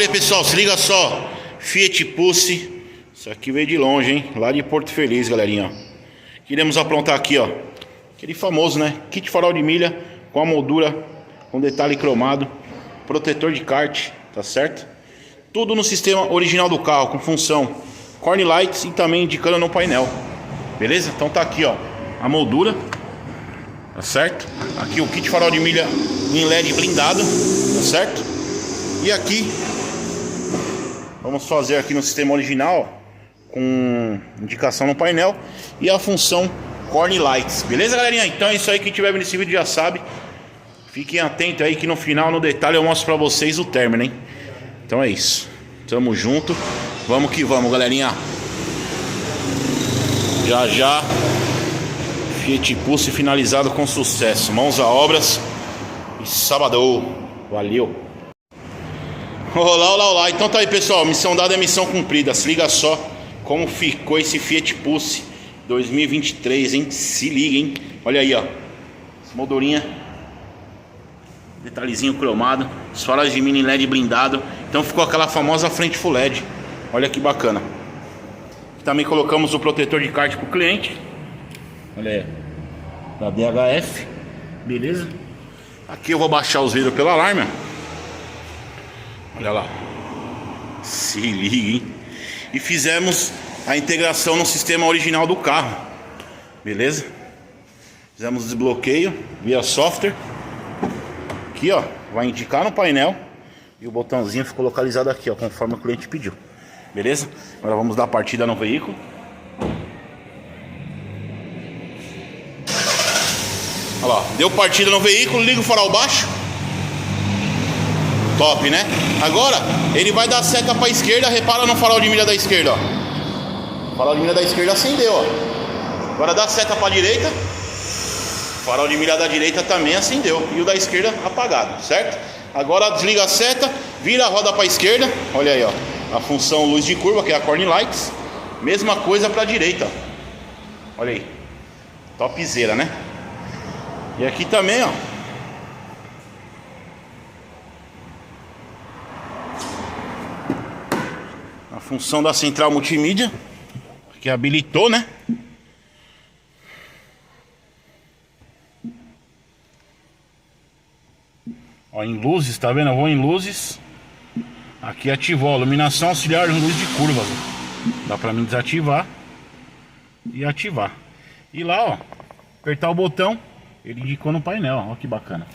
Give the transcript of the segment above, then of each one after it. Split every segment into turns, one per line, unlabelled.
Olha pessoal, se liga só. Fiat Pulse. Isso aqui veio de longe, hein? Lá de Porto Feliz, galerinha. Queremos aprontar aqui, ó. Aquele famoso, né? Kit farol de milha com a moldura, com detalhe cromado, protetor de kart, tá certo? Tudo no sistema original do carro, com função Corn Lights e também indicando no painel. Beleza? Então tá aqui, ó, a moldura, tá certo? Aqui o kit farol de milha em LED blindado, tá certo? E aqui vamos fazer aqui no sistema original com indicação no painel e a função Corn Lights. Beleza, galerinha? Então é isso aí. Quem tiver vendo esse vídeo já sabe. Fiquem atentos aí que no final, no detalhe, eu mostro pra vocês o término, hein? Então é isso. Tamo junto. Vamos que vamos, galerinha. Já já Fiat Pulse finalizado com sucesso. Mãos a obras. E sabadão. Valeu. Olá, olá, olá. Então tá aí, pessoal. Missão dada é missão cumprida. Se liga só como ficou esse Fiat Pulse 2023, hein? Se liga, hein? Olha aí, ó. Essa moldurinha. Detalhezinho cromado. Os faróis de mini LED blindado. Então ficou aquela famosa frente full LED. Olha que bacana. Também colocamos o protetor de kart pro cliente. Olha aí. Da DHF. Beleza? Aqui eu vou baixar os vidros pelo alarme. Olha lá. Se liga, hein? E fizemos a integração no sistema original do carro. Beleza? Fizemos desbloqueio via software. Aqui, ó, vai indicar no painel. E o botãozinho ficou localizado aqui, ó, conforme o cliente pediu. Beleza? Agora vamos dar partida no veículo. Olha lá, deu partida no veículo, liga o farol baixo. Top, né? Agora ele vai dar seta para a esquerda. Repara no farol de milha da esquerda, ó. O farol de milha da esquerda acendeu, ó. Agora dá seta para a direita. O farol de milha da direita também acendeu. E o da esquerda apagado, certo? Agora desliga a seta, vira a roda para a esquerda. Olha aí, ó, a função luz de curva, que é a Corn Lights. Mesma coisa para a direita, ó. Olha aí, topzera, né? E aqui também, ó, a função da central multimídia, que habilitou, né? Ó, em luzes, tá vendo? Eu vou em luzes. Aqui ativou a iluminação auxiliar em luz de curvas. Dá pra mim desativar e ativar. E lá, ó, apertar o botão, ele indicou no painel. Ó que bacana.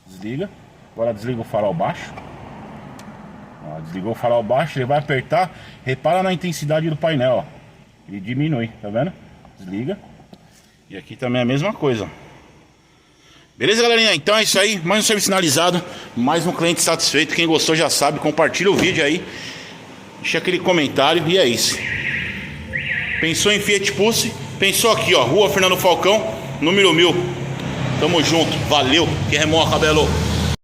Desliga. Agora desliga o farol baixo. Ó, desligou o farol baixo, ele vai apertar. Repara na intensidade do painel, ó. Ele diminui, tá vendo? Desliga. E aqui também é a mesma coisa. Beleza, galerinha? Então é isso aí. Mais um serviço finalizado. Mais um cliente satisfeito. Quem gostou já sabe. Compartilha o vídeo aí. Deixa aquele comentário. E é isso. Pensou em Fiat Pulse? Pensou aqui, ó. Rua Fernando Falcão, número 1000. Tamo junto. Valeu. Que remoa, cabelo.